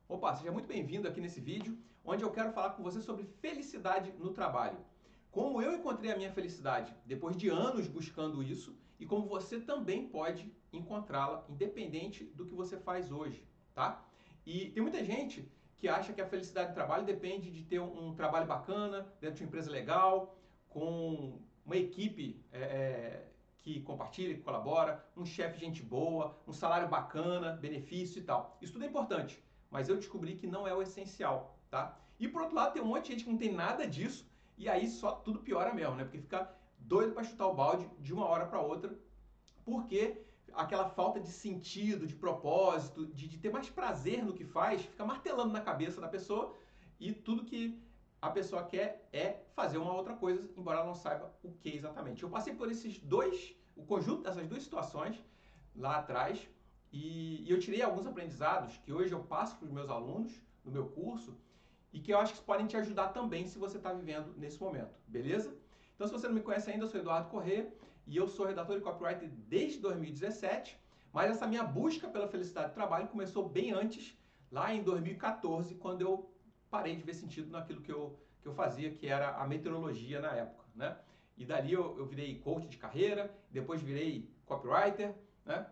Opa, seja muito bem-vindo aqui nesse vídeo, onde eu quero falar com você sobre felicidade no trabalho. Como eu encontrei a minha felicidade depois de anos buscando isso e como você também pode encontrá-la independente do que você faz hoje, tá? E tem muita gente que acha que a felicidade no trabalho depende de ter um trabalho bacana, dentro de uma empresa legal, com uma equipe que compartilha, que colabora, um chefe gente boa, um salário bacana, benefício e tal. Isso tudo é importante, mas eu descobri que não é o essencial, tá? E por outro lado, tem um monte de gente que não tem nada disso e aí só tudo piora mesmo, né? Porque fica doido para chutar o balde de uma hora para outra, porque aquela falta de sentido, de propósito, de ter mais prazer no que faz, fica martelando na cabeça da pessoa e tudo que a pessoa quer é fazer uma outra coisa, embora ela não saiba o que exatamente. Eu passei por o conjunto dessas duas situações lá atrás e eu tirei alguns aprendizados que hoje eu passo para os meus alunos no meu curso e que eu acho que podem te ajudar também se você está vivendo nesse momento, beleza? Então, se você não me conhece ainda, eu sou Eduardo Corrêa e eu sou redator e copywriter desde 2017, mas essa minha busca pela felicidade do trabalho começou bem antes, lá em 2014, quando eu parei de ver sentido naquilo que eu fazia, que era a meteorologia na época, né? E dali eu virei coach de carreira, depois virei copywriter, né?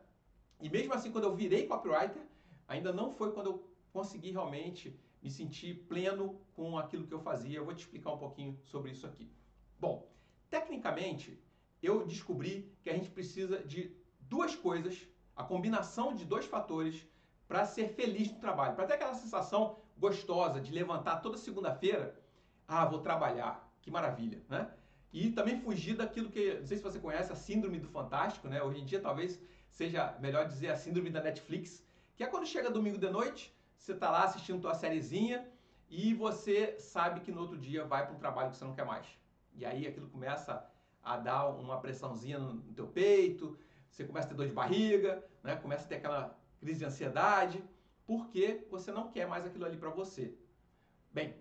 E mesmo assim, quando eu virei copywriter, ainda não foi quando eu consegui realmente me sentir pleno com aquilo que eu fazia. Eu vou te explicar um pouquinho sobre isso aqui. Bom, tecnicamente, eu descobri que a gente precisa de duas coisas, a combinação de dois fatores para ser feliz no trabalho, para ter aquela sensação gostosa de levantar toda segunda-feira, vou trabalhar, que maravilha, né? E também fugir daquilo que, não sei se você conhece, a síndrome do fantástico, né? Hoje em dia talvez seja melhor dizer a síndrome da Netflix, que é quando chega domingo de noite, você está lá assistindo tua sériezinha e você sabe que no outro dia vai para um trabalho que você não quer mais. E aí aquilo começa a dar uma pressãozinha no teu peito, você começa a ter dor de barriga, né? Começa a ter aquela crise de ansiedade, porque você não quer mais aquilo ali para você. Bem,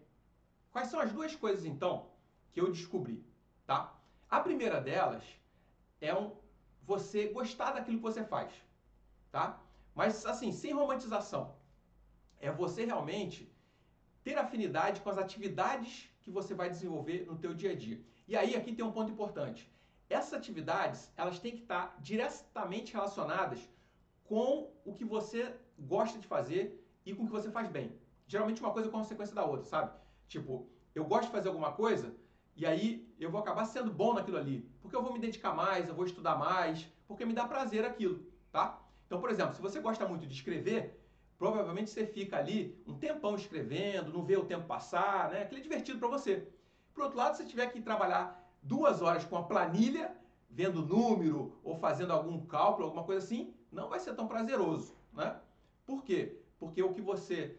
quais são as duas coisas então que eu descobri, tá? A primeira delas é você gostar daquilo que você faz, tá? Mas assim, sem romantização. É você realmente ter afinidade com as atividades que você vai desenvolver no teu dia a dia. E aí aqui tem um ponto importante. Essas atividades, elas têm que estar diretamente relacionadas com o que você gosta de fazer e com o que você faz bem. Geralmente uma coisa é consequência da outra, sabe? Tipo, eu gosto de fazer alguma coisa e aí eu vou acabar sendo bom naquilo ali, porque eu vou me dedicar mais, eu vou estudar mais, porque me dá prazer aquilo, tá? Então, por exemplo, se você gosta muito de escrever, provavelmente você fica ali um tempão escrevendo, não vê o tempo passar, né? Aquilo é divertido para você. Por outro lado, se você tiver que trabalhar 2 horas com a planilha, vendo número ou fazendo algum cálculo, alguma coisa assim, não vai ser tão prazeroso, né? Por quê? Porque o que você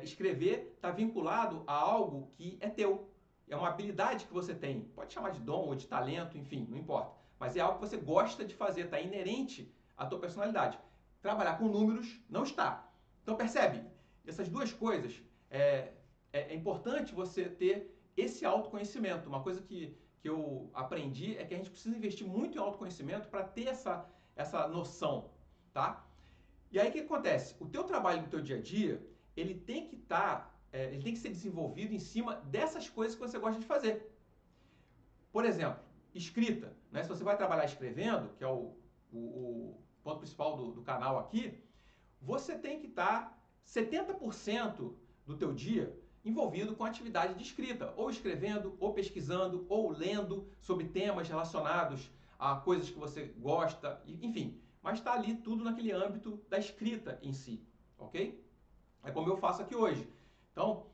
escrever está vinculado a algo que é teu. É uma habilidade que você tem. Pode chamar de dom ou de talento, enfim, não importa. Mas é algo que você gosta de fazer, está inerente à tua personalidade. Trabalhar com números não está. Então percebe? Essas duas coisas, é importante você ter esse autoconhecimento. Uma coisa que eu aprendi é que a gente precisa investir muito em autoconhecimento para ter essa noção, tá? E aí o que acontece? O teu trabalho no teu dia a dia, ele tem que ele tem que ser desenvolvido em cima dessas coisas que você gosta de fazer. Por exemplo, escrita, né? Se você vai trabalhar escrevendo, que é o ponto principal do canal aqui, você tem que estar 70% do teu dia envolvido com atividade de escrita, ou escrevendo, ou pesquisando, ou lendo sobre temas relacionados a coisas que você gosta, enfim. Mas está ali tudo naquele âmbito da escrita em si, ok? É como eu faço aqui hoje. Então,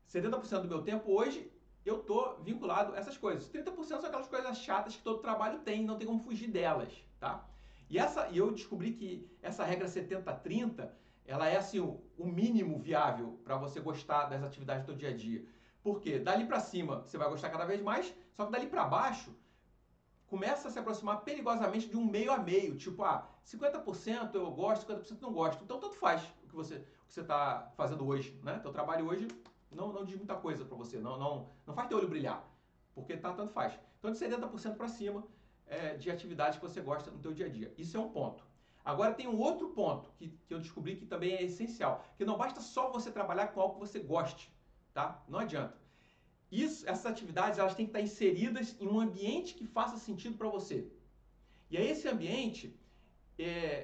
70% do meu tempo hoje eu estou vinculado a essão coisas. 30% são aquelas coisas chatas que todo trabalho tem, não tem como fugir delas, tá? E eu descobri que essa regra 70-30, ela é assim o mínimo viável para você gostar das atividades do dia a dia. Porque dali para cima você vai gostar cada vez mais, só que dali para baixo começa a se aproximar perigosamente de um meio a meio, tipo, 50% eu gosto, 50% não gosto. Então tanto faz o que você está fazendo hoje, né? Teu trabalho hoje não diz muita coisa para você, não faz teu olho brilhar, porque tanto faz. Então de 70% para cima de atividades que você gosta no teu dia a dia. Isso é um ponto. Agora tem um outro ponto que eu descobri que também é essencial, que não basta só você trabalhar com algo que você goste, tá? Não adianta. Essas atividades elas têm que estar inseridas em um ambiente que faça sentido para você. E aí esse ambiente,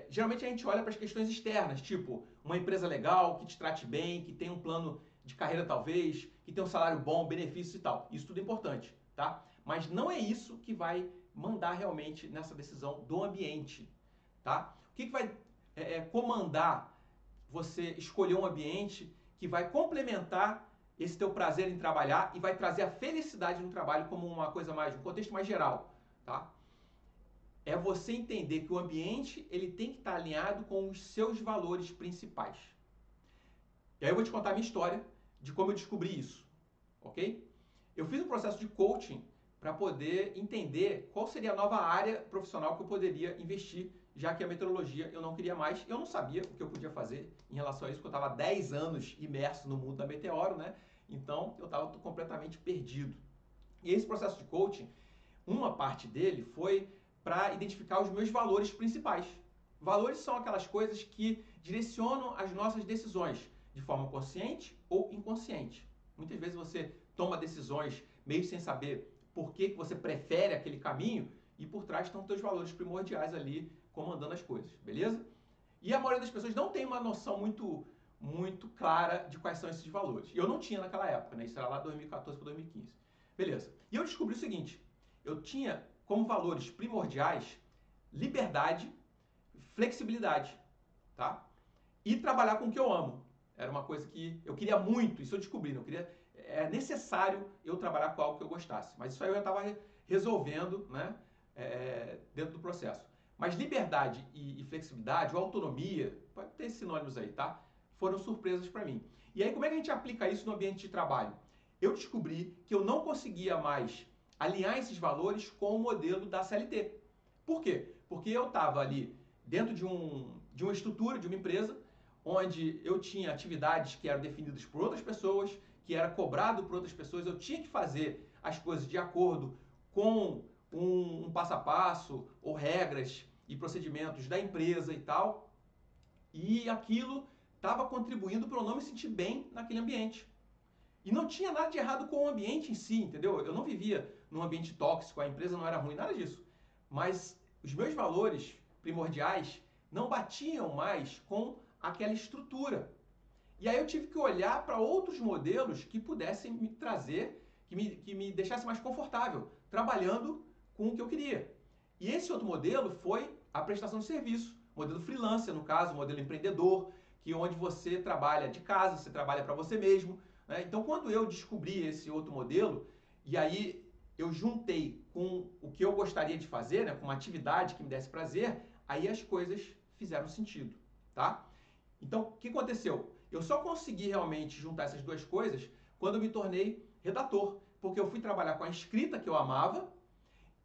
geralmente a gente olha para as questões externas, tipo uma empresa legal, que te trate bem, que tem um plano de carreira talvez, que tem um salário bom, benefícios e tal. Isso tudo é importante, tá? Mas não é isso que vai mandar realmente nessa decisão do ambiente, tá? O que vai comandar você escolher um ambiente que vai complementar esse teu prazer em trabalhar e vai trazer a felicidade no trabalho como uma coisa mais, um contexto mais geral, tá? É você entender que o ambiente ele tem que estar alinhado com os seus valores principais. E aí eu vou te contar a minha história de como eu descobri isso, ok? Eu fiz um processo de coaching para poder entender qual seria a nova área profissional que eu poderia investir, já que a meteorologia eu não queria mais, eu não sabia o que eu podia fazer em relação a isso, porque eu estava 10 anos imerso no mundo da meteoro, né? Então eu estava completamente perdido. E esse processo de coaching, uma parte dele foi para identificar os meus valores principais. Valores são aquelas coisas que direcionam as nossas decisões de forma consciente ou inconsciente. Muitas vezes você toma decisões meio sem saber por que você prefere aquele caminho e por trás estão os teus valores primordiais ali comandando as coisas, beleza? E a maioria das pessoas não tem uma noção muito clara de quais são esses valores. E eu não tinha naquela época, né? Isso era lá 2014 para 2015. Beleza. E eu descobri o seguinte, eu tinha como valores primordiais liberdade, flexibilidade, tá? E trabalhar com o que eu amo. Era uma coisa que eu queria muito, isso eu descobri, é necessário eu trabalhar com algo que eu gostasse. Mas isso aí eu já estava resolvendo, né, dentro do processo. Mas liberdade e flexibilidade, ou autonomia, pode ter sinônimos aí, tá? Foram surpresas para mim. E aí como é que a gente aplica isso no ambiente de trabalho? Eu descobri que eu não conseguia mais alinhar esses valores com o modelo da CLT. Por quê? Porque eu estava ali dentro de uma estrutura, de uma empresa, onde eu tinha atividades que eram definidas por outras pessoas, que era cobrado por outras pessoas, eu tinha que fazer as coisas de acordo com um passo a passo, ou regras e procedimentos da empresa e tal, e aquilo estava contribuindo para eu não me sentir bem naquele ambiente. E não tinha nada de errado com o ambiente em si, entendeu? Eu não vivia num ambiente tóxico, a empresa não era ruim, nada disso. Mas os meus valores primordiais não batiam mais com aquela estrutura. E aí eu tive que olhar para outros modelos que pudessem me trazer, que me deixasse mais confortável, trabalhando com o que eu queria. E esse outro modelo foi a prestação de serviço, modelo freelancer, no caso, modelo empreendedor, que onde você trabalha de casa, você trabalha para você mesmo, né? Então, quando eu descobri esse outro modelo, e aí eu juntei com o que eu gostaria de fazer, né, com uma atividade que me desse prazer, aí as coisas fizeram sentido, tá? Então, o que aconteceu? Eu só consegui realmente juntar essas duas coisas quando eu me tornei redator, porque eu fui trabalhar com a escrita que eu amava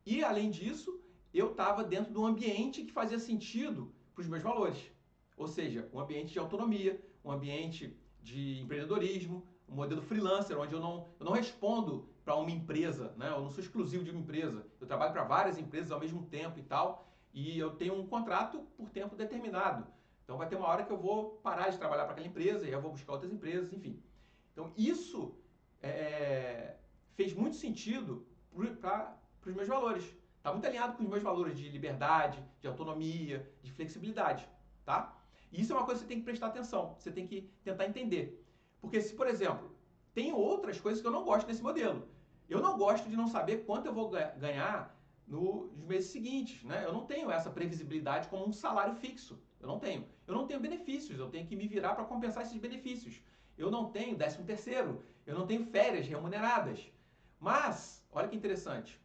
e, além disso, eu estava dentro de um ambiente que fazia sentido para os meus valores. Ou seja, um ambiente de autonomia, um ambiente de empreendedorismo, um modelo freelancer, onde eu não respondo para uma empresa, né? Eu não sou exclusivo de uma empresa. Eu trabalho para várias empresas ao mesmo tempo e tal, e eu tenho um contrato por tempo determinado. Então vai ter uma hora que eu vou parar de trabalhar para aquela empresa e eu vou buscar outras empresas, enfim. Então isso fez muito sentido para os meus valores. Está muito alinhado com os meus valores de liberdade, de autonomia, de flexibilidade, tá? E isso é uma coisa que você tem que prestar atenção, você tem que tentar entender. Porque se, por exemplo, tem outras coisas que eu não gosto desse modelo. Eu não gosto de não saber quanto eu vou ganhar nos meses seguintes, né? Eu não tenho essa previsibilidade como um salário fixo. Eu não tenho. Eu não tenho benefícios, eu tenho que me virar para compensar esses benefícios. Eu não tenho 13º, eu não tenho férias remuneradas. Mas, olha que interessante,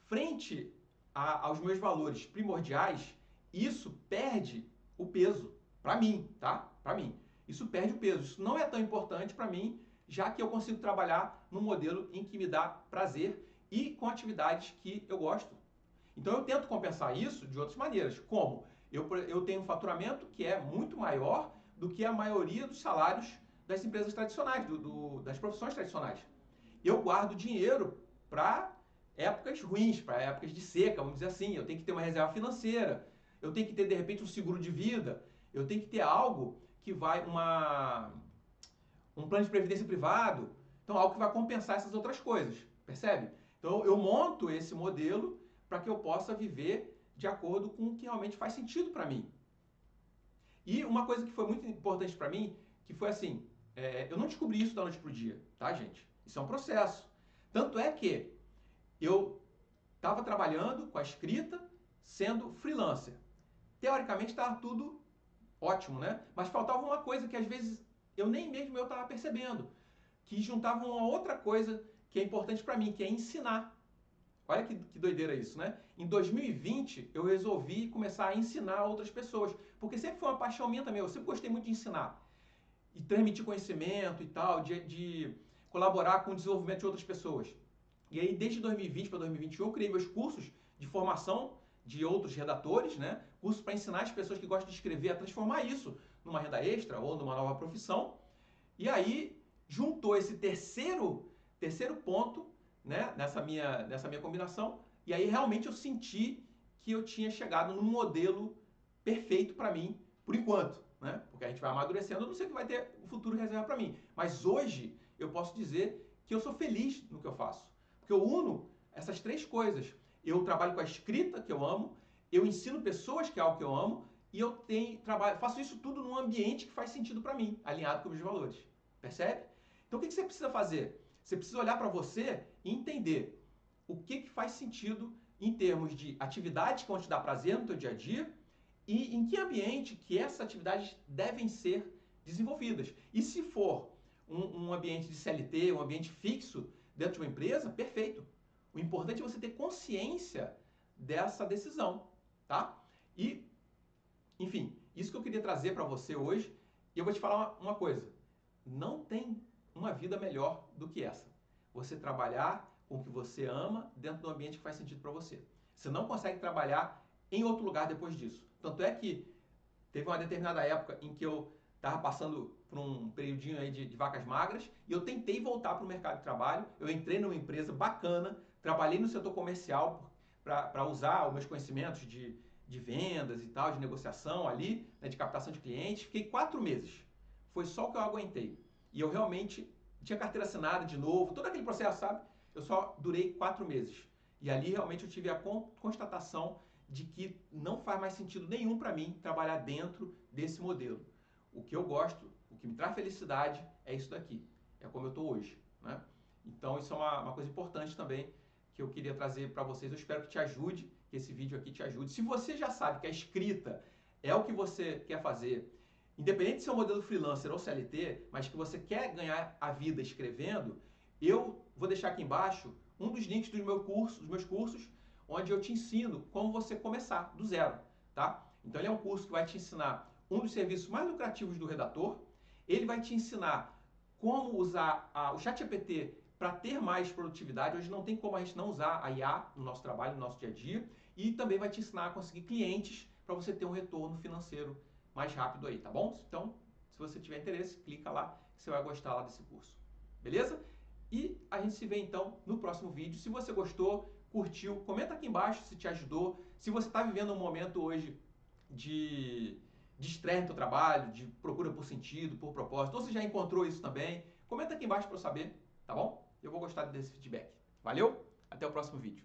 frente aos meus valores primordiais, isso perde o peso, para mim, tá? Para mim. Isso perde o peso. Isso não é tão importante para mim, já que eu consigo trabalhar num modelo em que me dá prazer e com atividades que eu gosto. Então eu tento compensar isso de outras maneiras. Como? Eu tenho um faturamento que é muito maior do que a maioria dos salários das empresas tradicionais, das profissões tradicionais. Eu guardo dinheiro para épocas ruins, para épocas de seca, vamos dizer assim. Eu tenho que ter uma reserva financeira. eu tenho que ter, de repente, um seguro de vida, eu tenho que ter algo que vai, um plano de previdência privado, então algo que vai compensar essas outras coisas, percebe? Então eu monto esse modelo para que eu possa viver de acordo com o que realmente faz sentido para mim. E uma coisa que foi muito importante para mim, que foi assim, eu não descobri isso da noite pro dia, tá, gente? Isso é um processo. Tanto é que eu estava trabalhando com a escrita, sendo freelancer. Teoricamente estava tudo ótimo, né? Mas faltava uma coisa que às vezes eu nem mesmo eu estava percebendo, que juntava uma outra coisa que é importante para mim, que é ensinar. Olha que doideira isso, né? Em 2020, eu resolvi começar a ensinar outras pessoas, porque sempre foi uma paixão minha também, eu sempre gostei muito de ensinar e transmitir conhecimento e tal, de colaborar com o desenvolvimento de outras pessoas. E aí, desde 2020 para 2021, eu criei meus cursos de formação de outros redatores, né? Cursos para ensinar as pessoas que gostam de escrever a transformar isso numa renda extra ou numa nova profissão. E aí, juntou esse terceiro ponto, né, nessa minha combinação, e aí realmente eu senti que eu tinha chegado num modelo perfeito para mim, por enquanto, né? Porque a gente vai amadurecendo, eu não sei o que vai ter o futuro reserva para mim, mas hoje eu posso dizer que eu sou feliz no que eu faço, porque eu uno essas três coisas. Eu trabalho com a escrita, que eu amo, eu ensino pessoas, que é algo que eu amo, e eu faço isso tudo num ambiente que faz sentido para mim, alinhado com os meus valores. Percebe? Então o que você precisa fazer? Você precisa olhar para você e entender o que faz sentido em termos de atividades que vão te dar prazer no teu dia a dia e em que ambiente que essas atividades devem ser desenvolvidas. E se for um ambiente de CLT, um ambiente fixo dentro de uma empresa, perfeito. O importante é você ter consciência dessa decisão, tá? E, enfim, isso que eu queria trazer para você hoje. E eu vou te falar uma coisa. Não tem uma vida melhor do que essa. Você trabalhar com o que você ama dentro de um ambiente que faz sentido para você. Você não consegue trabalhar em outro lugar depois disso. Tanto é que teve uma determinada época em que eu estava passando por um periodinho aí de vacas magras e eu tentei voltar para o mercado de trabalho. Eu entrei numa empresa bacana, trabalhei no setor comercial para usar os meus conhecimentos de vendas e tal, de negociação ali, né, de captação de clientes. Fiquei 4 meses. Foi só o que eu aguentei. E eu realmente tinha carteira assinada de novo, todo aquele processo, sabe? Eu só durei 4 meses. E ali realmente eu tive a constatação de que não faz mais sentido nenhum para mim trabalhar dentro desse modelo. O que eu gosto, o que me traz felicidade é isso daqui. É como eu estou hoje, né? Então isso é uma coisa importante também que eu queria trazer para vocês. Eu espero que te ajude, que esse vídeo aqui te ajude. Se você já sabe que a escrita é o que você quer fazer, independente de ser um modelo freelancer ou CLT, mas que você quer ganhar a vida escrevendo, eu vou deixar aqui embaixo um dos links dos meus cursos, onde eu te ensino como você começar do zero, tá? Então ele é um curso que vai te ensinar um dos serviços mais lucrativos do redator, ele vai te ensinar como usar o ChatGPT para ter mais produtividade. Hoje não tem como a gente não usar a IA no nosso trabalho, no nosso dia a dia, e também vai te ensinar a conseguir clientes para você ter um retorno financeiro mais rápido aí, tá bom? Então, se você tiver interesse, clica lá que você vai gostar lá desse curso. Beleza? E a gente se vê então no próximo vídeo. Se você gostou, curtiu, comenta aqui embaixo se te ajudou. Se você está vivendo um momento hoje de estresse no seu trabalho, de procura por sentido, por propósito, ou você já encontrou isso também, comenta aqui embaixo para eu saber, tá bom? Eu vou gostar desse feedback. Valeu? Até o próximo vídeo.